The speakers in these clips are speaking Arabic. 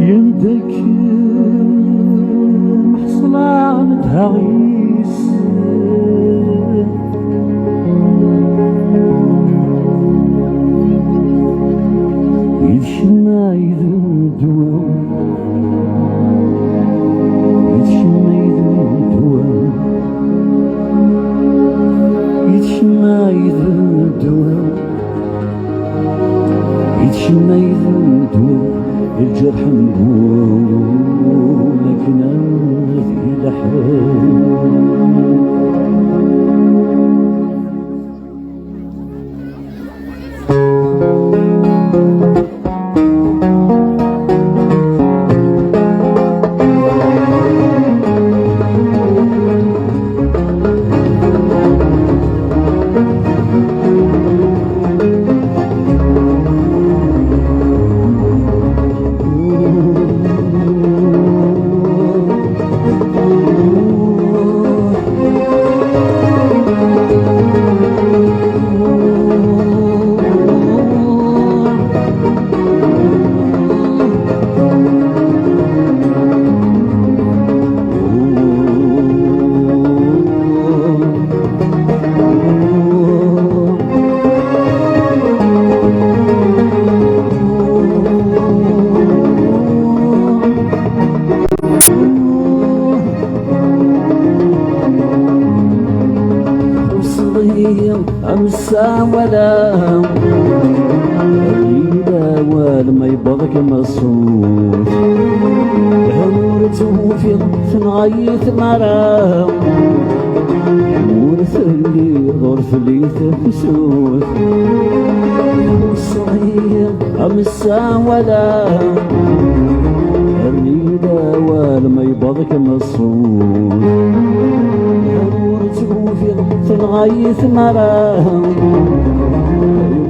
يندك محصلان تهغيس يتشمى يذن دوا يتشمى يذن دوا يتشمى يذن دوا يتشمى يذن دوا الجرح نقول لكن أنا في لحظة أمسى ولا إلا والما يبغك مصوت هنورته في نغيث مرام ورث اللي ظرف اللي تفسوت صغير أمسى ولا إلا والما يبغك مصوت في الغيث مرام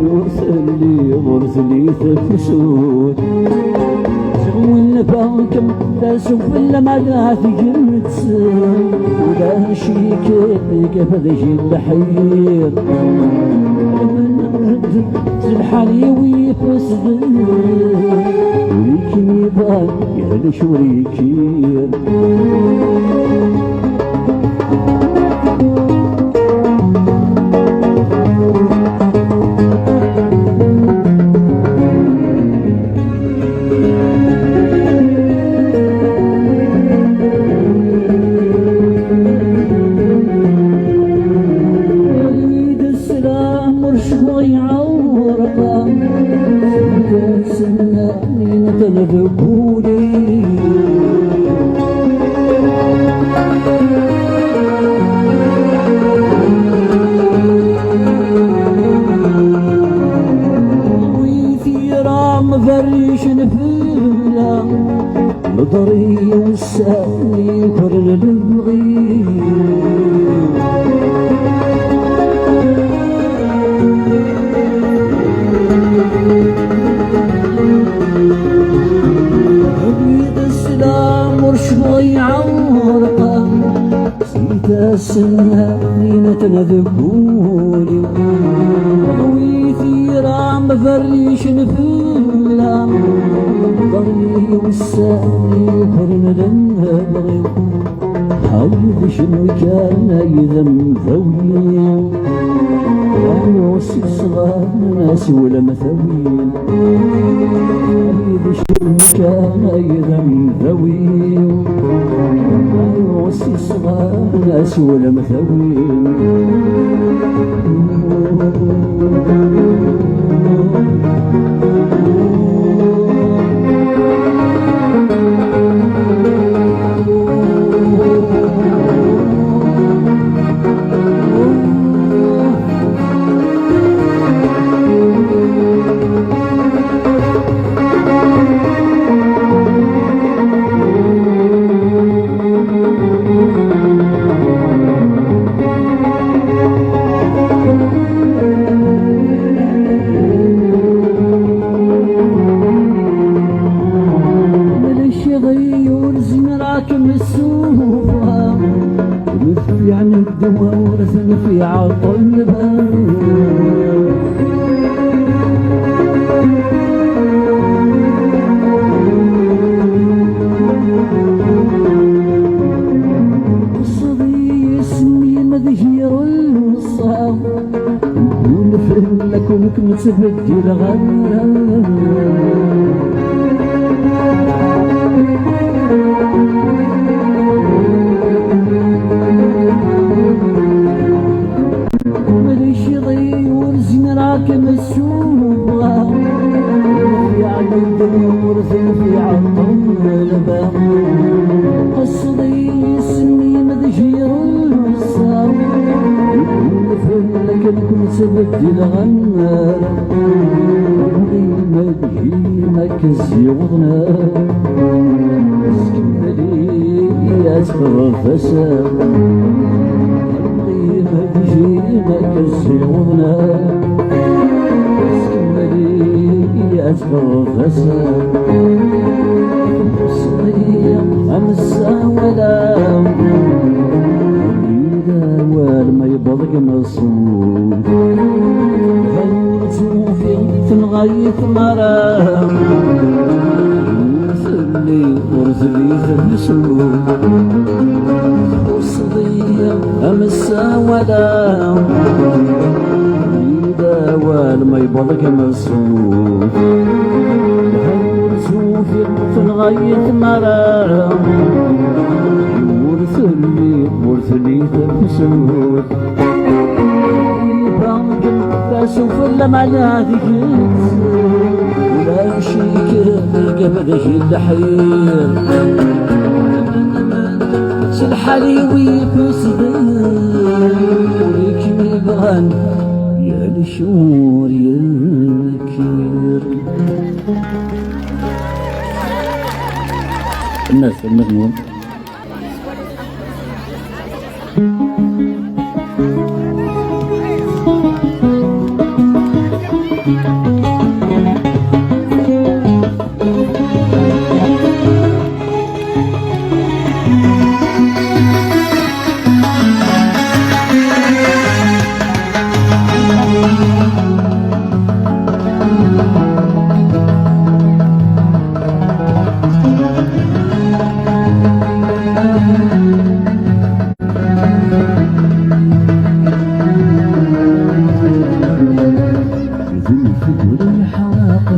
يورث اللي غرث اللي تفسود شغل فاكم لا سوف الا ما لا تجرت ولا شيك كيف ذي الحير الحالي ويفسد وليكن يبان يا لشوريكير فريش نفلا مضري والساني كرن نبغي أبيض السلام ورشوي عورقة سيتا السنانين تنذبولي ضوي ثيرام فريش نفلا ضري والساني كرن نبغي حيث شنو كان يذم ذوي وصي صغار ناس ولا مثوين حيث شنو كان يذم ذوي وصي صغار ناس ولا مثوين الدواء ورثني في عطل الباب قصدي اسمي مذهير الوصال ونفهم لكم متبدي الغرام كم السوق يعني الدور في عطم الباب قصدي اسمي مذهير الوصال نفهم لك كنت بدي الغنار عمري مدهينك الزيوضنا اسكملي يا تفرفسا عمري مدهينك الزيوضنا أتفرفسا صغير أمسا ولا يداول ما يبضق مصروف غيرتو في الغيث مرام ورثلي في السوق صغير أمسا ولا يداول ما يبضق مصروف في الغيث مرام ورثلي تبسوت يبانك فاسوف لما ذكرت ولا شيك القبله الحير سلحليوي بسبيل وليك يبغان يا الشور يا الكير الناس المجنون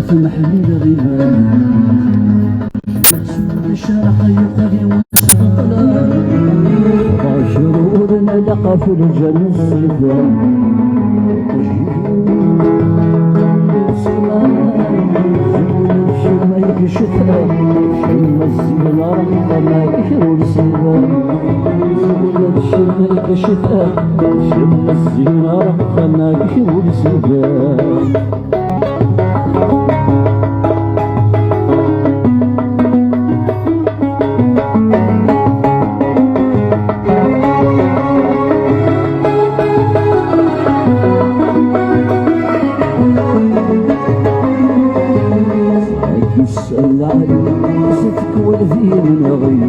في محمد غيبان الشرح يقضي وسقلا شرورنا لقى في الجنة الصفان شم يكشفها شم الزينة رقم ما يحرر سيبان شم يكشفها شم الزينة رقم ما يحرر سيبان يسأل علي صدق والذين غير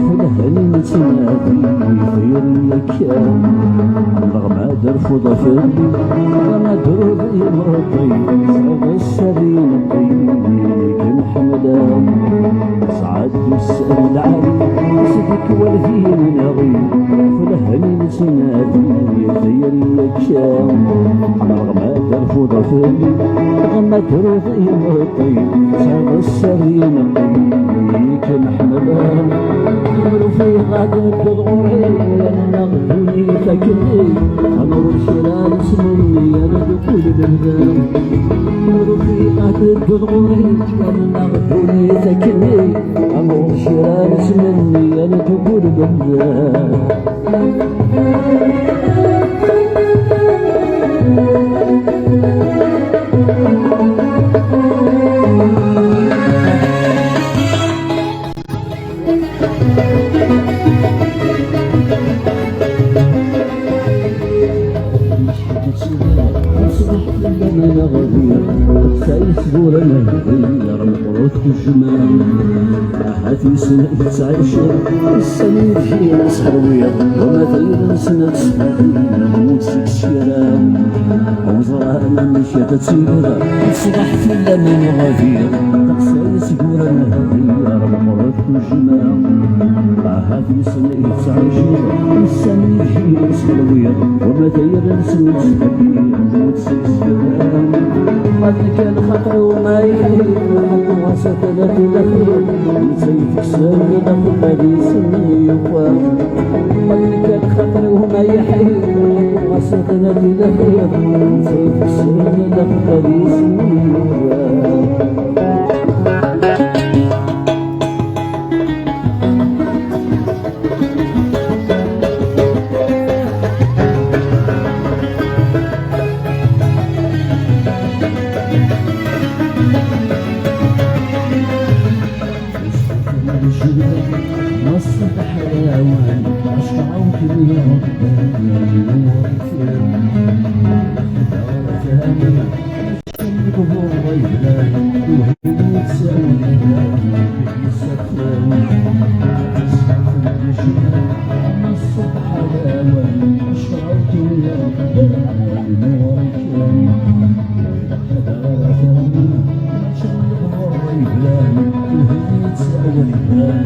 فلهني نتنادي خير لك رغم ترفض فلي رغم ترضي مرضي صعب السبيل طيب محمدا صعد يسأل علي صدق والذين غير فلهني نتنادي خير لك رغم ترفض فلي رغم ترضي مرضي صعب السرين قيك محمدا في غادة تضغوني أنا نغفوني فكري أمر شرار اسمي أنا دخول بالباب في غادة تضغوني أنا نغفوني فكري أمر شرار اسمي أنا دخول بالباب سيسبور المهدي رمق الجمال هاتي سنة تعيشر السنة يجينا سهروية وما تير سنة موت في الشارع وزرع أنا مشيت تسيرة تصبح في اللمن غدير تقصى يسقور النهارية ربط الجمال هاتي سنة تعيشر السنة يجينا سهروية وما تير سنة موت في الشارع قد كان خطر وما وسكنت الأخير سيف السنة دخل سني يقوى قد كان خطر وما يحير وسكنت الأخير سيف السنة دخل سني يقوى مصر حيوان أشعرت بها شنبه الريلان وهي تساويها بالسكران مصر حيوان أشعرت بها بالنور كان شنبه الريلان وهي تساويها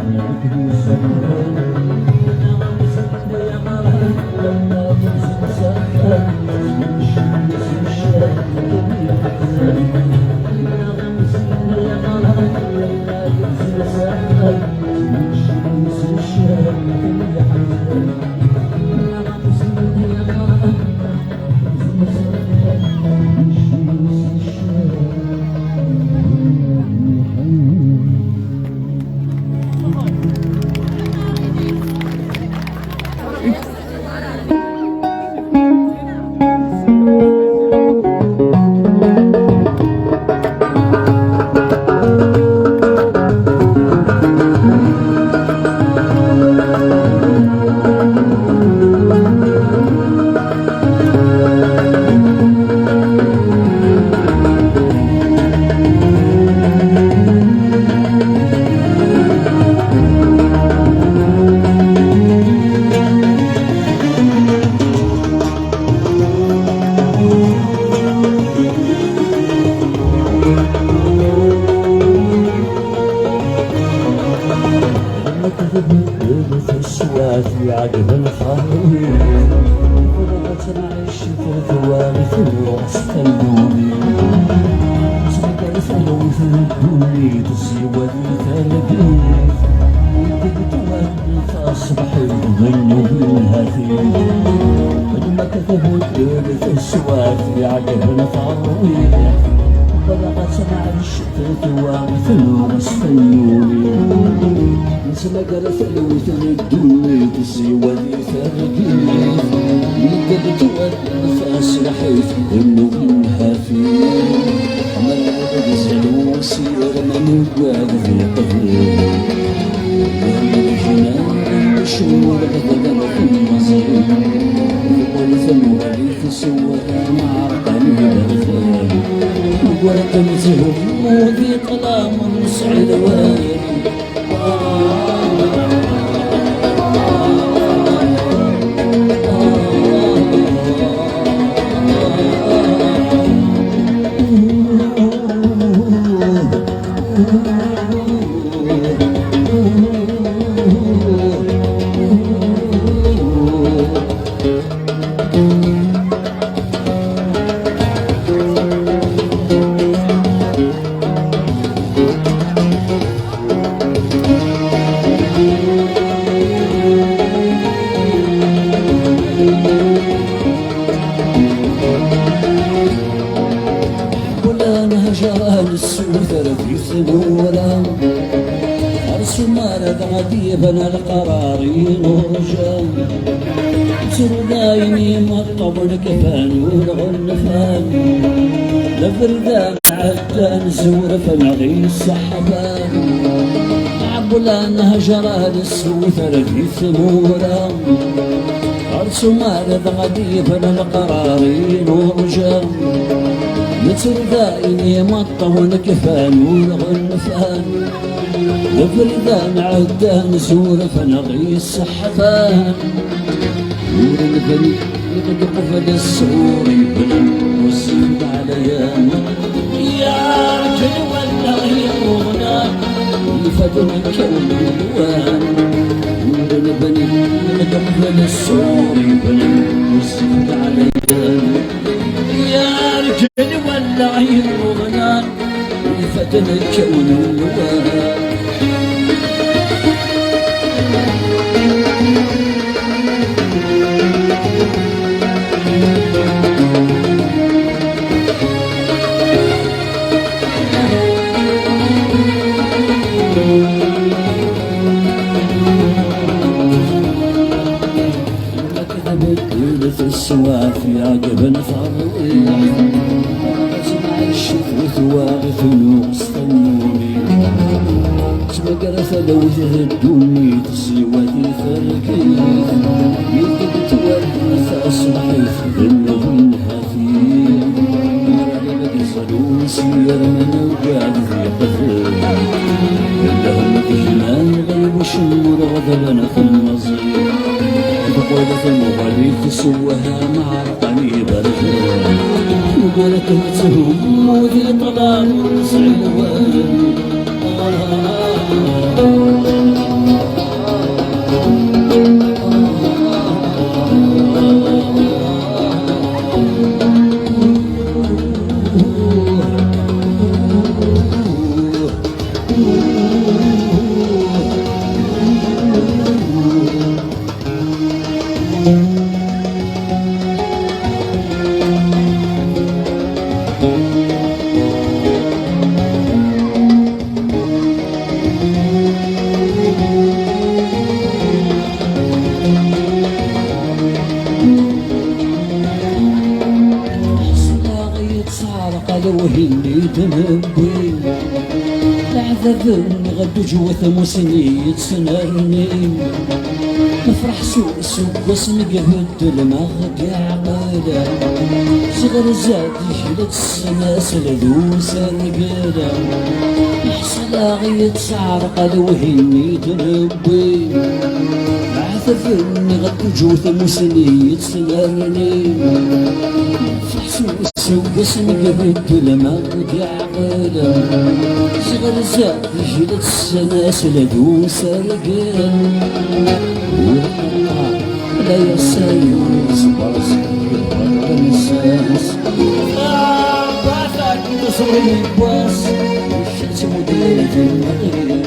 في عقب الخاوي ضربت معي الشفا في وسط اللوني صدق سلوي في الدوني تسيوى الثلقي كنت وانت اصبح الظل بالهاتي لما كتبوا الدول في السواد في عقب الخاوي ضربت معي الشفا في وسط اللوني مثل قرف الوث الدنيا تسوى لي ثرقي يقدر النفس رحيت انه منها في عمل غزل وسير من قاعد في قبري الجنان شمول غدا في المصير والفم ولي تسوى مع قلبي برفان ورقمته وذي قلام سعد وين السوثر في صدورا أرسل مرض عديبا القرارين ورجال سردايني مطبر كفان والغنفان لفردان عدان زور فنغي السحبان عبلان هجران السوثر في ثمورا أرسل مرض عديبا القرارين ورجال متردايني مطون كفان والغنفان لفردان عدان زور فنغي السحفان نور البني يقد قفل السور يبنى والسود عليان يا رجل والله يغنى يفدن الكون الوان نور البني يقد قفل السور يبنى والسود عليان يا رجل والله يغنى يفدن الكون الوان في السواف يا جبن فريح اسمع الشفوت واغث نقص النوري تمقرث لو تهدوني تسيوتي فركيف يكتب تورث اصبحيت ذنب الهفيف مرعب قصدون سير من وقعد في قفل اللهم تجنان غيب شمر غضبنا في المصير بقولة المغاليف سوها مع رقمي برجل وقالت تهم وذي طلال ونسعي الوان وهني تنبي العذاب غدو جوث مسني تسنرني نفرح سوس وقسم قهد المغد عقالا صغر زاد يجلد السناسل ذو سرقالا يحصل غيت سعرق وهني تنبي العذاب غدو جوث مسني تسنرني وقسم قبلت لما ودي عقالا صغر زاد جلد السناسل ذو سرقان والقطع لا يسايس برس يبقى النساس بعثك تصري باس الشمس مديرة المغرب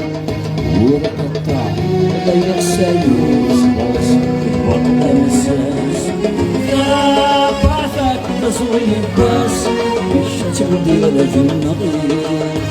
والقطع لا يسايس برس يبقى النساس تصوي الباس الشمس مديرة المغرب